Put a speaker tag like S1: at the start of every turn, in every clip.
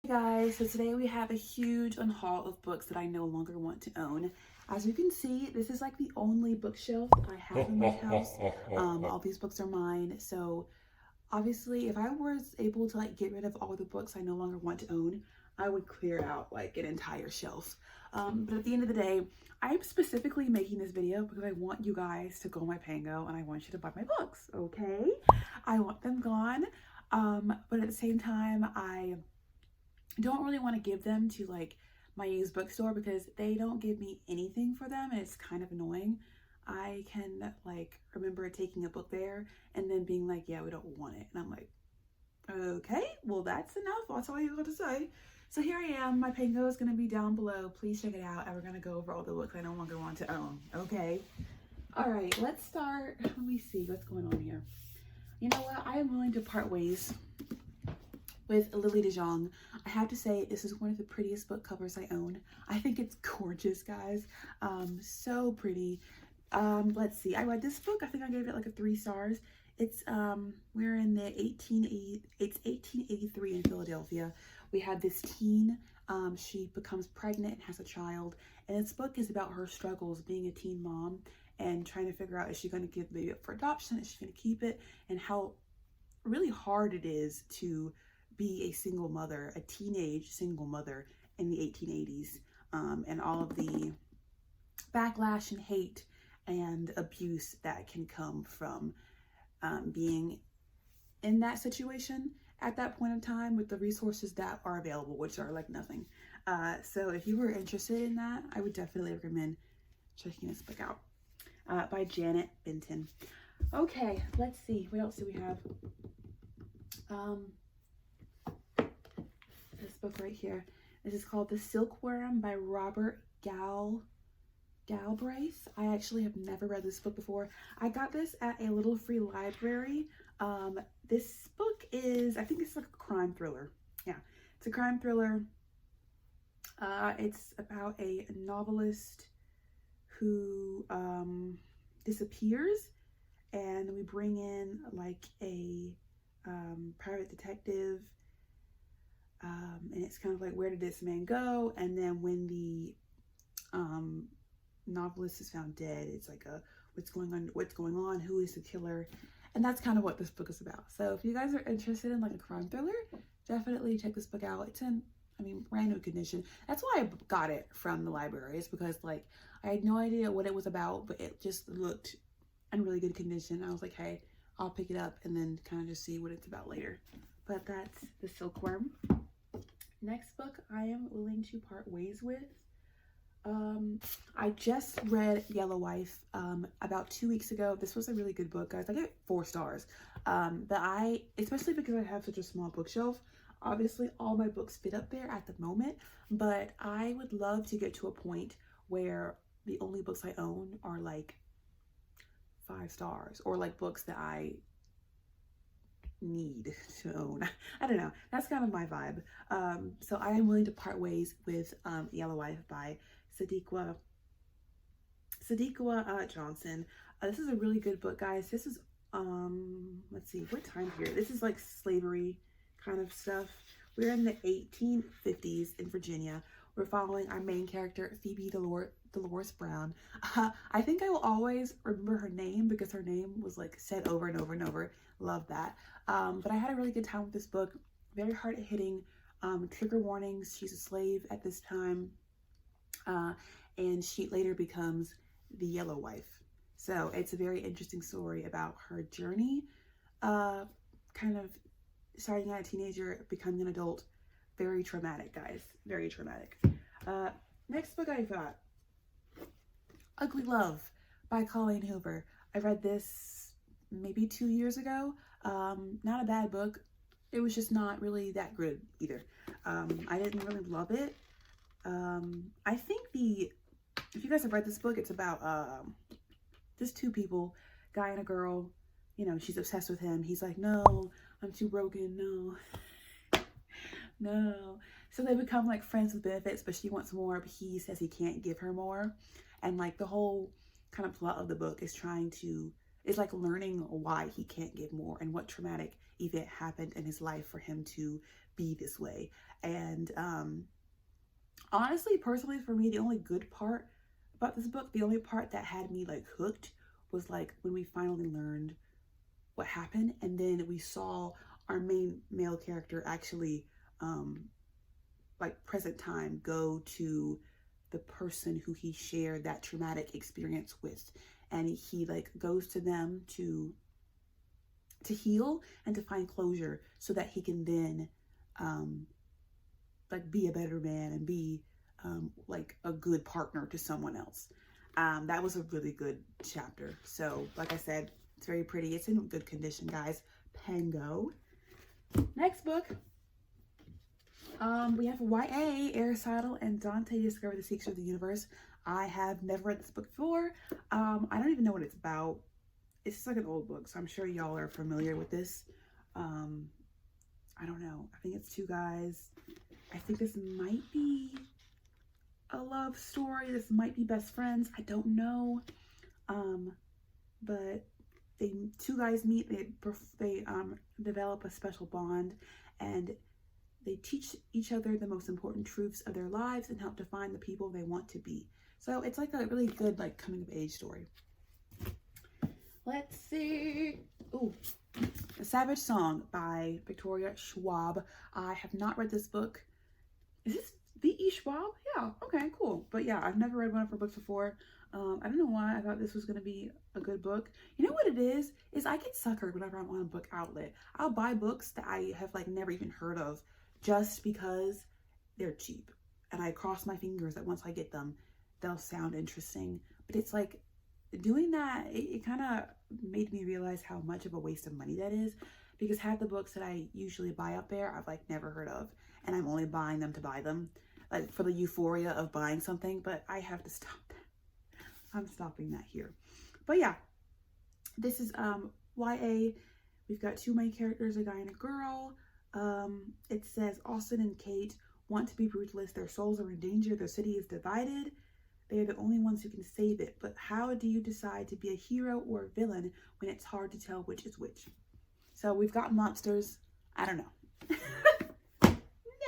S1: Hey guys, so today we have a huge unhaul of books that I no longer want to own. As you can see, this is like the only bookshelf I have in my house. All these books are mine. So obviously if I was able to like get rid of all the books I no longer want to own, I would clear out like an entire shelf. But at the end of the day, I'm specifically making this video because I want you guys to go on my Pango and I want you to buy my books, okay? I want them gone. But at the same time, I don't really want to give them to like my used bookstore because they don't give me anything for them and it's kind of annoying. I can like remember taking a book there and then being like, yeah, we don't want it. And I'm like, okay, well that's enough. That's all you got to say. So here I am. My Pango is going to be down below. Please check it out. And we're going to go over all the books I no longer want to own. Okay. All right, let's start. Let me see what's going on here. You know what? I am willing to part ways with Lily DeJong. I have to say, this is one of the prettiest book covers I own. I think it's gorgeous, guys. So pretty. Let's see. I read this book. I think I gave it like a 3 stars. It's we're in the 1883 in Philadelphia. We have this teen. She becomes pregnant and has a child. And this book is about her struggles being a teen mom and trying to figure out, is she going to give the baby up for adoption? Is she going to keep it? And how really hard it is to be a single mother, a teenage single mother in the 1880s, and all of the backlash and hate and abuse that can come from being in that situation at that point in time with the resources that are available, which are like nothing. So if you were interested in that, I would definitely recommend checking this book out, by Janet Benton. Okay, let's see. What else do we have? This book right here. This is called The Silkworm by Robert Galbraith. I actually have never read this book before. I got this at a little free library. This book is, I think it's like a crime thriller. Yeah, it's a crime thriller. It's about a novelist who disappears, and we bring in like a private detective. And it's kind of like, where did this man go? And then when the novelist is found dead, it's like what's going on, who is the killer? And that's kind of what this book is about. So if you guys are interested in like a crime thriller, definitely check this book out. It's in, I mean, brand new condition. That's why I got it from the library. It's because like I had no idea what it was about, but it just looked in really good condition. I was like, hey, I'll pick it up and then kind of just see what it's about later. But that's The Silkworm. Next book I am willing to part ways with. I just read Yellow Wife about 2 weeks ago. This was a really good book, guys. I gave it 4 stars. But especially because I have such a small bookshelf, obviously all my books fit up there at the moment, but I would love to get to a point where the only books I own are like 5 stars, or like books that I need to own. I don't know. That's kind of my vibe. So I am willing to part ways with Yellow Wife by Sadiqa Johnson. This is a really good book, guys. This is let's see, what time period? This is like slavery kind of stuff. We're in the 1850s in Virginia. We're following our main character, Phoebe Dolores Brown. I think I will always remember her name because her name was like said over and over and over. Love that. But I had a really good time with this book. Very hard hitting. Trigger warnings. She's a slave at this time. And she later becomes the Yellow Wife. So it's a very interesting story about her journey. Kind of starting out a teenager, becoming an adult. Very traumatic, guys. Very traumatic. Next book I got, Ugly Love by Colleen Hoover. I read this maybe 2 years ago. Not a bad book. It was just not really that good either. I didn't really love it. I think if you guys have read this book, it's about just 2 people, guy and a girl. You know, she's obsessed with him. He's like, no, I'm too broken. No. So they become like friends with benefits, but she wants more, but he says he can't give her more. And like the whole kind of plot of the book is like learning why he can't give more and what traumatic event happened in his life for him to be this way. And honestly, personally, for me, the only good part about this book, the only part that had me like hooked, was like when we finally learned what happened, and then we saw our main male character actually like present time go to the person who he shared that traumatic experience with, and he like goes to them to heal and to find closure, so that he can then like be a better man and be like a good partner to someone else. That was a really good chapter. So like I said, it's very pretty. It's in good condition, guys. Pango. Next book. We have YA, Aristotle and Dante Discover the Secrets of the Universe. I have never read this book before. I don't even know what it's about. It's just like an old book, so I'm sure y'all are familiar with this. I don't know. I think it's two guys. I think this might be a love story. This might be best friends. I don't know. But two guys meet. They develop a special bond, and they teach each other the most important truths of their lives and help define the people they want to be. So it's like a really good like coming of age story. Let's see. Ooh, A Savage Song by Victoria Schwab. I have not read this book. Is this V.E. Schwab? Yeah, okay, cool. But yeah, I've never read one of her books before. I don't know why I thought this was going to be a good book. You know what it is I get suckered whenever I'm on a book outlet. I'll buy books that I have like never even heard of just because they're cheap. And I cross my fingers that once I get them, they'll sound interesting. But it's like, doing that, it kind of made me realize how much of a waste of money that is, because half the books that I usually buy up there I've like never heard of, and I'm only buying them to buy them, like for the euphoria of buying something. But I have to stop that. I'm stopping that here. But yeah, this is YA. We've got two main characters, a guy and a girl. It says Austin and Kate want to be brutalist. Their souls are in danger. Their city is divided. They are the only ones who can save it. But how do you decide to be a hero or a villain when it's hard to tell which is which? So we've got monsters. I don't know.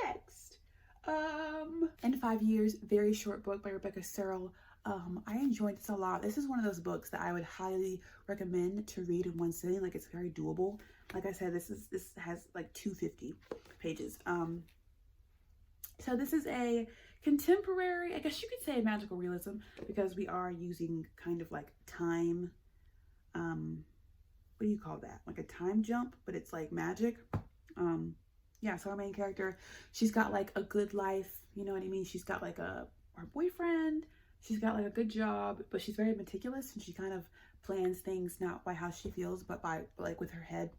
S1: Next. In 5 Years, very short book by Rebecca Searle. I enjoyed this a lot. This is one of those books that I would highly recommend to read in one sitting. Like, it's very doable. Like I said, this has like 250 pages. So this is a contemporary, I guess you could say, magical realism, because we are using kind of like time, what do you call that? Like a time jump, but it's like magic. Yeah, so our main character, she's got like a good life, you know what I mean? She's got like her boyfriend, she's got like a good job, but she's very meticulous, and she kind of plans things not by how she feels, but by like with her head.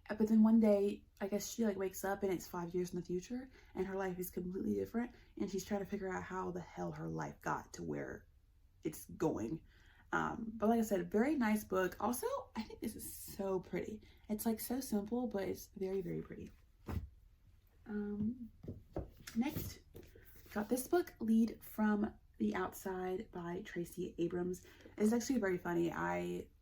S1: But then one day, I guess she like wakes up and it's 5 years in the future, and her life is completely different, and she's trying to figure out how the hell her life got to where it's going. But like I said, very nice book. Also, I think this is so pretty. It's like so simple, but it's very, very pretty. Next, got this book, Lead from the Outside by Tracy Abrams. It's actually very funny.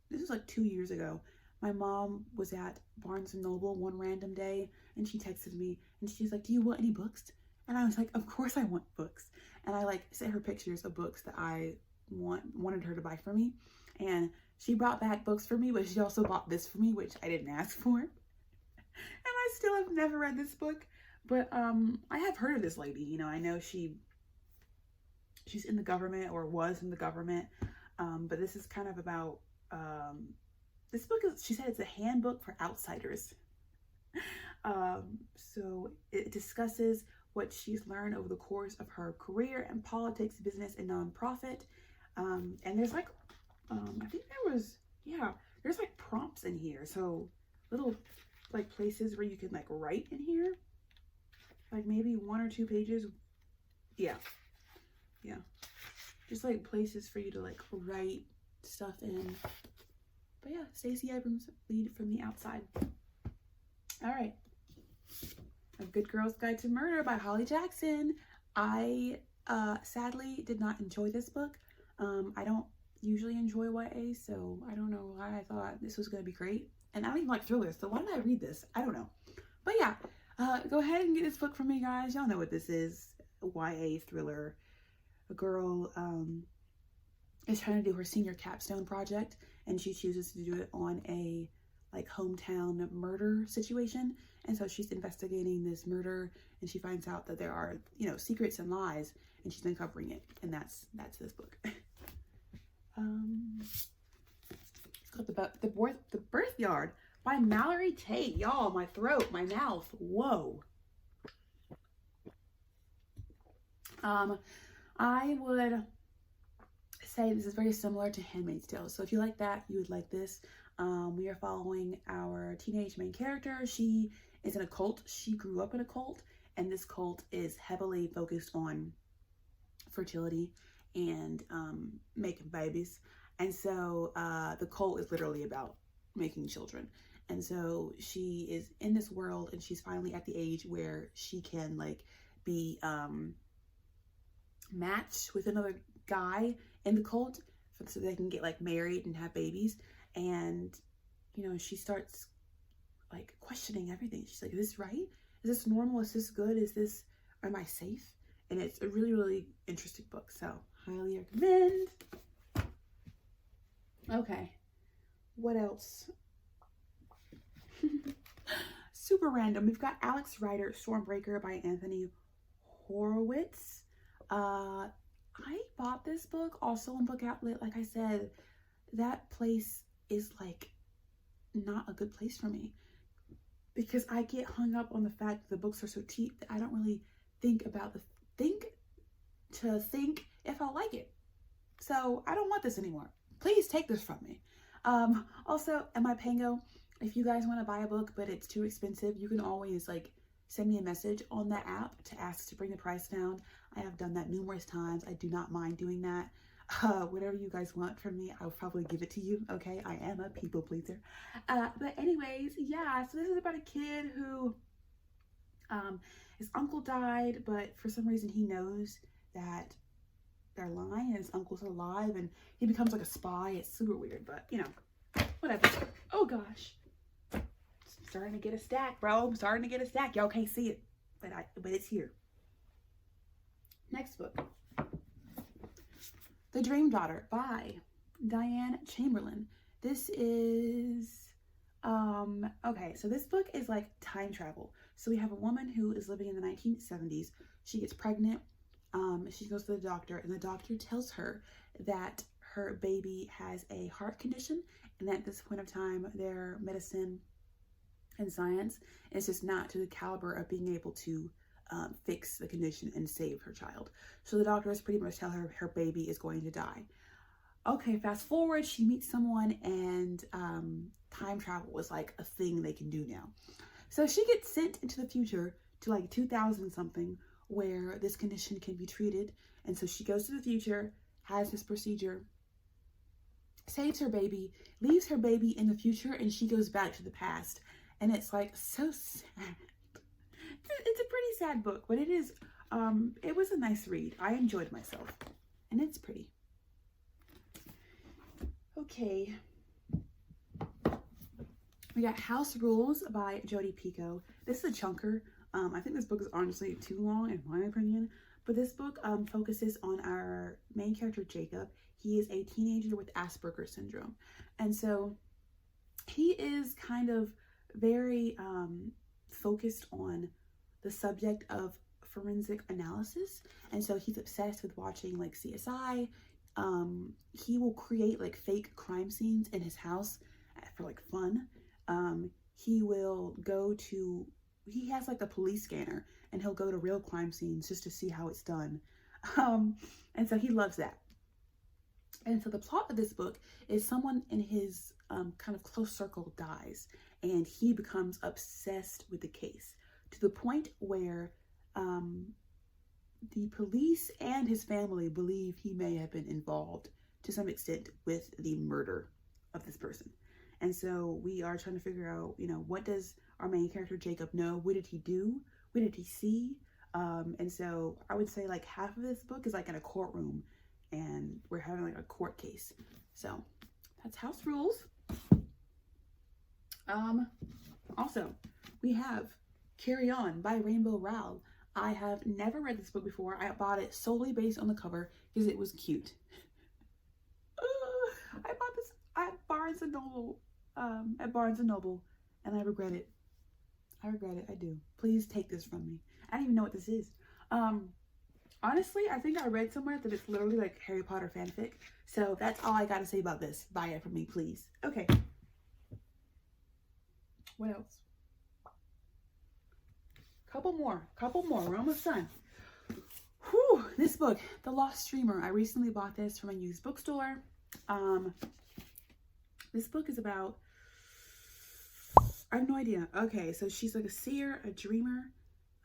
S1: This was like 2 years ago. My mom was at Barnes & Noble one random day, and she texted me, and she's like, do you want any books? And I was like, of course I want books. And I like sent her pictures of books that I wanted her to buy for me. And she brought back books for me, but she also bought this for me, which I didn't ask for. And I still have never read this book. But I have heard of this lady. You know, I know she's in the government, or was in the government. But this is kind of about... this book is, she said, it's a handbook for outsiders. So it discusses what she's learned over the course of her career in politics, business, and nonprofit. And there's like, I think there's like prompts in here. So little like places where you can like write in here. Like maybe 1 or 2 pages. Yeah. Just like places for you to like write stuff in. But yeah, Stacey Abrams, Lead from the Outside. All right. A Good Girl's Guide to Murder by Holly Jackson. I sadly did not enjoy this book. I don't usually enjoy YA, so I don't know why I thought this was going to be great. And I don't even like thrillers, so why did I read this? I don't know. But yeah, go ahead and get this book from me, guys. Y'all know what this is. A YA thriller. A girl is trying to do her senior capstone project, and she chooses to do it on a like hometown murder situation. And so she's investigating this murder, and she finds out that there are, you know, secrets and lies, and she's uncovering it. And that's this book. It's called The Birth Yard by Mallory Tate. Y'all, my throat, my mouth, whoa. I would say this is very similar to Handmaid's Tale. So if you like that, you would like this. We are following our teenage main character. She is in a cult. She grew up in a cult, and this cult is heavily focused on fertility and making babies. And so the cult is literally about making children. And so she is in this world, and she's finally at the age where she can like be matched with another guy in the cult so they can get like married and have babies. And you know, she starts like questioning everything. She's like, is this right? Is this normal? Is this good? Am I safe? And it's a really, really interesting book, so highly recommend. Okay, what else? Super random. We've got Alex Rider, Stormbreaker by Anthony Horowitz. I bought this book also on Book Outlet. Like I said, that place is like not a good place for me because I get hung up on the fact that the books are so cheap that I don't really think about think if I like it. So I don't want this anymore. Please take this from me. Also, at my Pango, if you guys want to buy a book but it's too expensive, you can always like send me a message on that app to ask to bring the price down. I have done that numerous times. I do not mind doing that. Whatever you guys want from me, I'll probably give it to you. Okay, I am a people pleaser. But anyways, yeah, so this is about a kid who his uncle died, but for some reason he knows that they're lying and his uncle's alive, and he becomes like a spy. It's super weird, but you know, whatever. Oh gosh, I'm starting to get a stack, bro. I'm starting to get a stack. Y'all can't see it, but it's here. Next book, The Dream Daughter by Diane Chamberlain. This is okay, so this book is like time travel. So we have a woman who is living in the 1970s. She gets pregnant. She goes to the doctor, and the doctor tells her that her baby has a heart condition, and at this point of time, their medicine and science is just not to the caliber of being able to fix the condition and save her child. So the doctors pretty much tell her her baby is going to die. Okay, fast forward, she meets someone, and time travel is like a thing they can do now. So she gets sent into the future to like 2000 something, where this condition can be treated. And so she goes to the future, has this procedure, saves her baby, leaves her baby in the future, and she goes back to the past. And it's like so sad. It's a pretty sad book, but it is, it was a nice read. I enjoyed myself, and it's pretty. Okay. We got House Rules by Jodi Picoult. This is a chunker. I think this book is honestly too long in my opinion, but this book focuses on our main character, Jacob. He is a teenager with Asperger's syndrome. And so he is kind of very focused on the subject of forensic analysis. And so he's obsessed with watching like CSI. He will create like fake crime scenes in his house for like fun. He has like a police scanner, and he'll go to real crime scenes just to see how it's done. And so he loves that. And so the plot of this book is someone in his kind of close circle dies, and he becomes obsessed with the case to the point where the police and his family believe he may have been involved to some extent with the murder of this person. And so we are trying to figure out, you know, what does our main character Jacob know? What did he do? What did he see? And so I would say like half of this book is like in a courtroom, and we're having like a court case. So that's House Rules. Also, we have Carry On by Rainbow Rowell. I have never read this book before. I bought it solely based on the cover because it was cute. I bought this at Barnes and Noble, and I regret it. I regret it. I do. Please take this from me. I don't even know what this is. Honestly, I think I read somewhere that it's literally like Harry Potter fanfic. So that's all I gotta say about this. Buy it from me, please. Okay. What else? Couple more. We're almost done. Whew, this book, The Lost Dreamer. I recently bought this from a used bookstore. This book is about, I have no idea. Okay, so she's like a seer, a dreamer,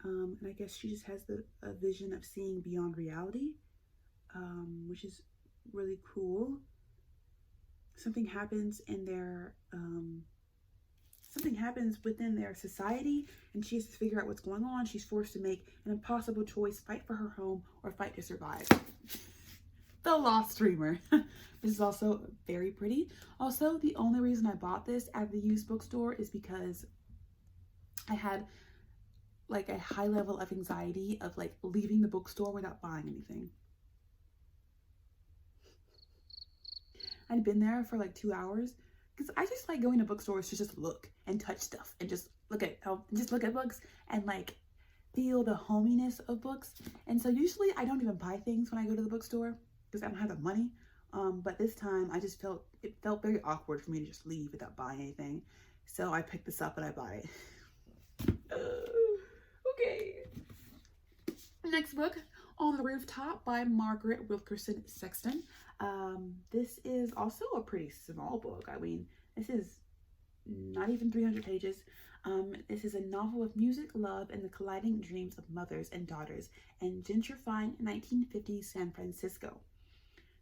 S1: and I guess she just has a vision of seeing beyond reality, which is really cool. Something happens in their, something happens within their society, and she has to figure out what's going on. She's forced to make an impossible choice: fight for her home or fight to survive. The Lost Dreamer. This is also very pretty. Also, the only reason I bought this at the used bookstore is because I had like a high level of anxiety of like leaving the bookstore without buying anything. I'd been there for like 2 hours because I just like going to bookstores to just look and touch stuff and just look at books and like feel the hominess of books. And so usually I don't even buy things when I go to the bookstore because I don't have the money. But this time I just felt very awkward for me to just leave without buying anything. So I picked this up and I bought it. Okay. Next book, On the Rooftop by Margaret Wilkerson Sexton. This is also a pretty small book. I mean, this is not even 300 pages. This is a novel of music, love, and the colliding dreams of mothers and daughters in gentrifying 1950s San Francisco.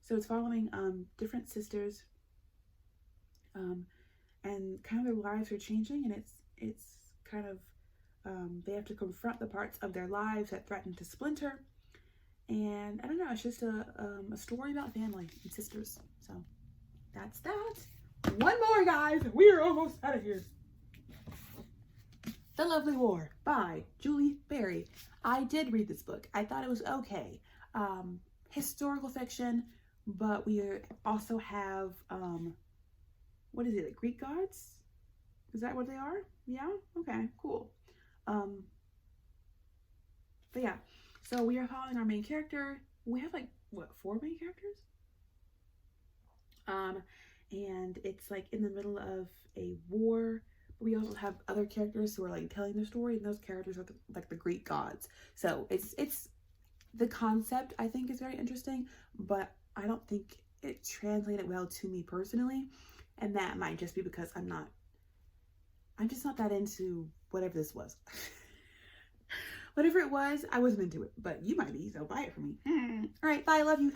S1: So it's following different sisters, and kind of their lives are changing, and it's kind of they have to confront the parts of their lives that threaten to splinter. And I don't know, it's just a story about family and sisters. So that's that. One more, guys. We're almost out of here. The Lovely War by Julie Berry. I did read this book. I thought it was okay. Historical fiction, but we also have, what is it, like Greek gods? Is that what they are? Yeah? Okay, cool. But yeah, so we are following our main character. We have like, what, 4 main characters? And it's like in the middle of a war. We also have other characters who are like telling their story, and those characters are like the Greek gods. So it's the concept I think is very interesting, but I don't think it translated well to me personally, and that might just be because I'm just not that into whatever this was. Whatever it was, I wasn't into it, but you might be, so buy it for me. All right, bye, I love you.